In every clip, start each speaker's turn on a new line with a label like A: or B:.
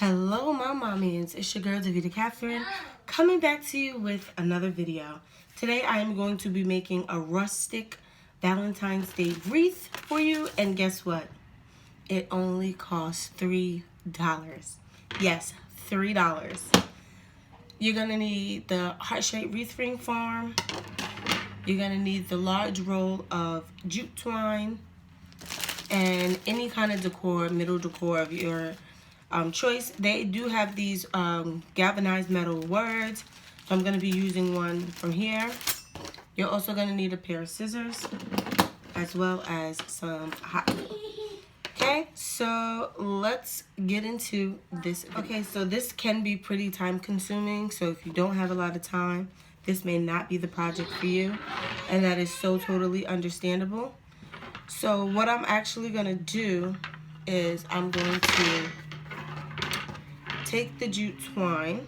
A: Hello, my mommians. It's your girl, Davita Catherine, coming back to you with another video. Today, I am going to be making a rustic Valentine's Day wreath for you. And guess what? It only costs $3. Yes, $3. You're going to need the heart-shaped wreath ring form. You're going to need the large roll of jute twine and any kind of decor, middle decor of your choice. They do have these galvanized metal words, so I'm going to be using one from here. You're also going to need a pair of scissors as well as some hot glue. Okay, so let's get into this. Okay, so this can be pretty time consuming, so if you don't have a lot of time, this may not be the project for you, and that is so totally understandable. So what I'm actually going to do is I'm going to take the jute twine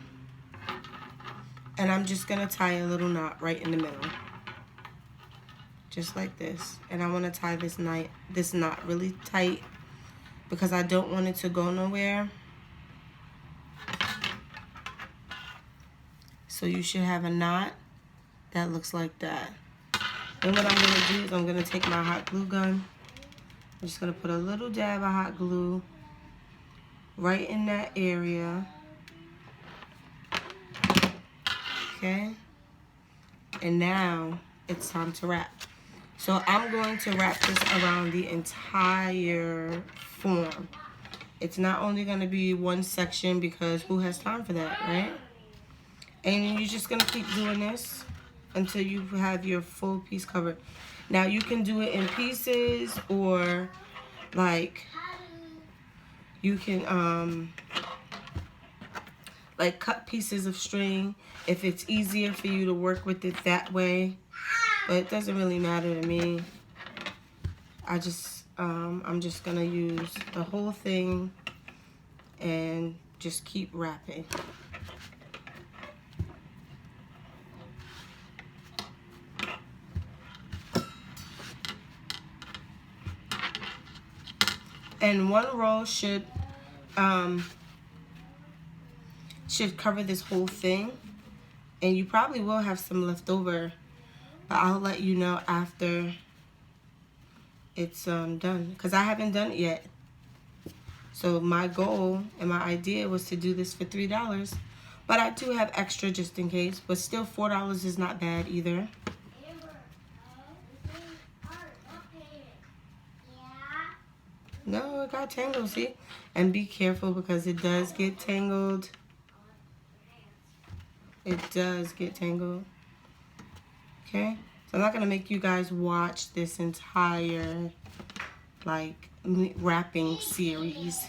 A: and I'm just going to tie a little knot right in the middle. Just like this. And I want to tie this knot really tight because I don't want it to go nowhere. So you should have a knot that looks like that. And what I'm going to do is I'm going to take my hot glue gun. I'm just going to put a little dab of hot glue right in that area. Okay. And now it's time to wrap. So I'm going to wrap this around the entire form. It's not only going to be one section because who has time for that, right? And you're just going to keep doing this until you have your full piece covered. Now you can do it in pieces, or like you can like cut pieces of string if it's easier for you to work with it that way. But it doesn't really matter to me. I'm just gonna use the whole thing and just keep wrapping. And one roll should cover this whole thing. And you probably will have some left over, but I'll let you know after it's done, because I haven't done it yet. So my goal and my idea was to do this for $3, but I do have extra just in case. But still, $4 is not bad either. No, it got tangled, see? And be careful because it does get tangled. It does get tangled. Okay? So I'm not going to make you guys watch this entire, like, wrapping series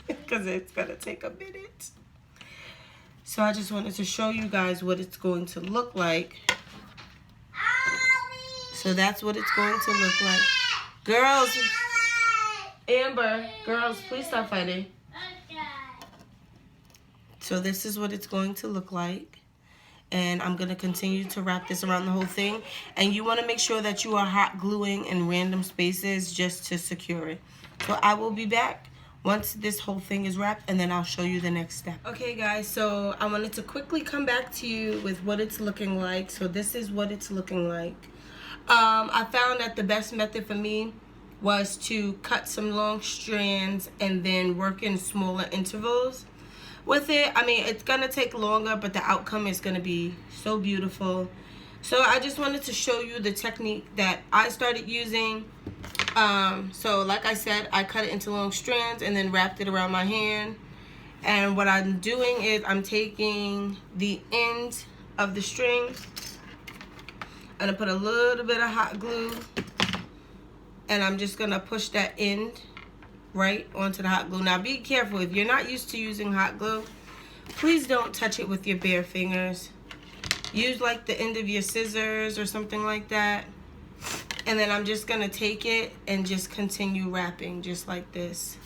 A: because it's going to take a minute. So I just wanted to show you guys what it's going to look like. So that's what it's going to look like. Girls... Amber, girls, please stop fighting. So this is what it's going to look like. And I'm going to continue to wrap this around the whole thing. And you want to make sure that you are hot gluing in random spaces just to secure it. So I will be back once this whole thing is wrapped, and then I'll show you the next step. Okay, guys, so I wanted to quickly come back to you with what it's looking like. So this is what it's looking like. I found that the best method for me was to cut some long strands and then work in smaller intervals with it. I mean, it's gonna take longer, but the outcome is gonna be so beautiful. So I just wanted to show you the technique that I started using. So like I said, I cut it into long strands and then wrapped it around my hand. And what I'm doing is I'm taking the end of the string and I put a little bit of hot glue, and I'm just gonna push that end right onto the hot glue. Now be careful, if you're not used to using hot glue, please don't touch it with your bare fingers. Use like the end of your scissors or something like that. And then I'm just gonna take it and just continue wrapping just like this.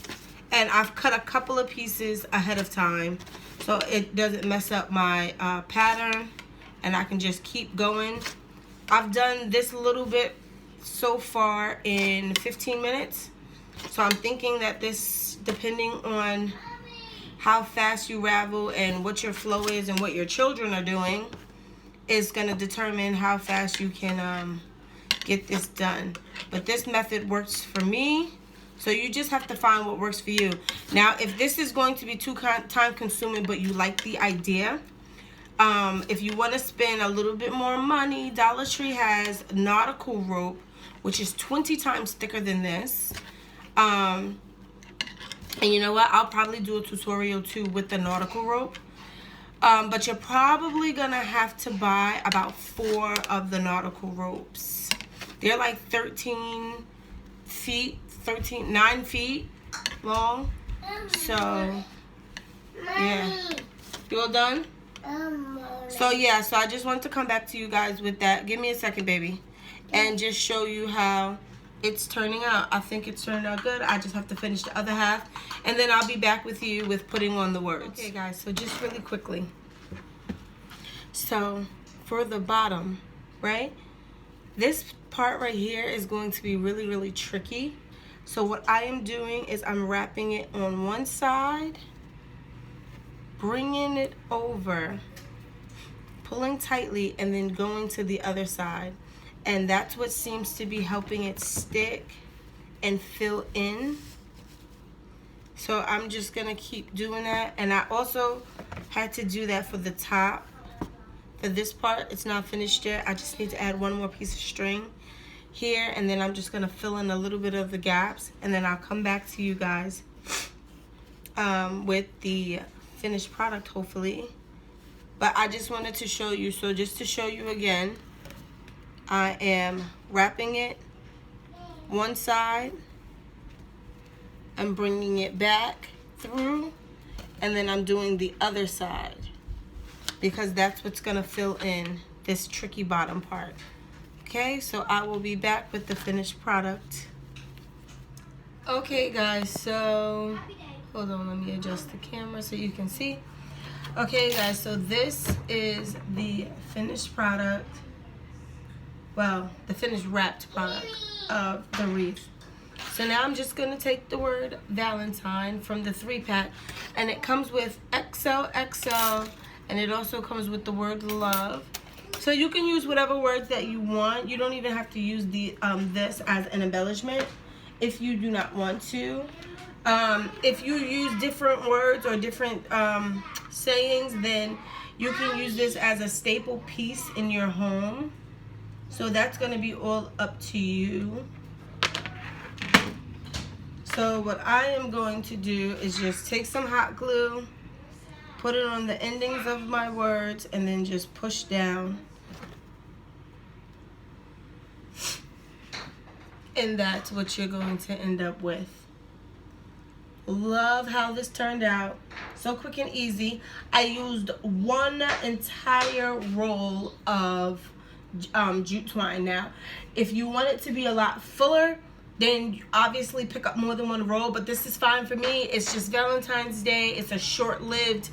A: And I've cut a couple of pieces ahead of time so it doesn't mess up my pattern, and I can just keep going. I've done this little bit so far in 15 minutes. So I'm thinking that this, depending on how fast you ravel and what your flow is and what your children are doing is going to determine how fast you can get this done. But this method works for me, so you just have to find what works for you. Now, if this is going to be too time consuming but you like the idea, if you want to spend a little bit more money, Dollar Tree has nautical rope, which is 20 times thicker than this. And you know what? I'll probably do a tutorial too with the nautical rope. But you're probably gonna have to buy about 4 of the nautical ropes. They're like 9 feet long. So yeah, you all done? So yeah, so I just wanted to come back to you guys with that. Give me a second, baby, and just show you how it's turning out. I think it's turned out good. I just have to finish the other half, and then I'll be back with you with putting on the words. Okay guys, so just really quickly, so for the bottom, right, this part right here is going to be really tricky. So what I am doing is I'm wrapping it on one side, bringing it over, pulling tightly, and then going to the other side. And that's what seems to be helping it stick and fill in. So I'm just gonna keep doing that. And I also had to do that for the top. For this part, it's not finished yet. I just need to add one more piece of string here, and then I'm just gonna fill in a little bit of the gaps, and then I'll come back to you guys with the finished product, hopefully. But I just wanted to show you. So just to show you again, I am wrapping it one side and bringing it back through, and then I'm doing the other side because that's what's gonna fill in this tricky bottom part. Okay, so I will be back with the finished product. Okay guys, so hold on, let me adjust the camera so you can see. Okay guys, so this is the finished product. Well, the finished wrapped product of the wreath. So now I'm just gonna take the word Valentine from the 3-pack, and it comes with XOXO, and it also comes with the word love. So you can use whatever words that you want. You don't even have to use the this as an embellishment if you do not want to. If you use different words or different sayings, then you can use this as a staple piece in your home. So that's going to be all up to you. So what I am going to do is just take some hot glue, put it on the endings of my words, and then just push down. And that's what you're going to end up with. Love how this turned out. So quick and easy. I used one entire roll of jute twine. Now, if you want it to be a lot fuller, then obviously pick up more than one roll, but this is fine for me. It's just Valentine's Day. It's a short-lived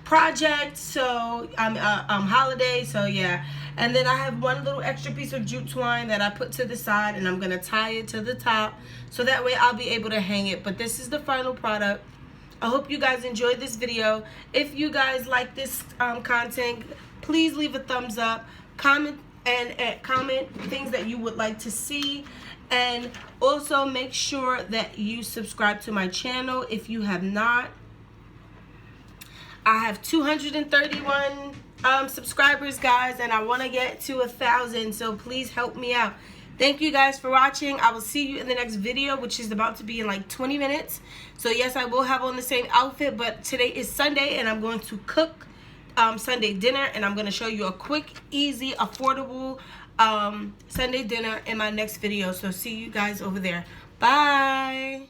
A: project, so holiday, so yeah. And then I have one little extra piece of jute twine that I put to the side, and I'm gonna tie it to the top so that way I'll be able to hang it. But this is the final product. I hope you guys enjoyed this video. If you guys like this content, please leave a thumbs up, comment things that you would like to see, and also make sure that you subscribe to my channel if you have not. I have 231 subscribers, guys, and I want to get to 1,000, so please help me out. Thank you guys for watching. I will see you in the next video, which is about to be in like 20 minutes. So yes, I will have on the same outfit, but today is Sunday and I'm going to cook Sunday dinner, and I'm going to show you a quick, easy, affordable Sunday dinner in my next video. So see you guys over there. Bye.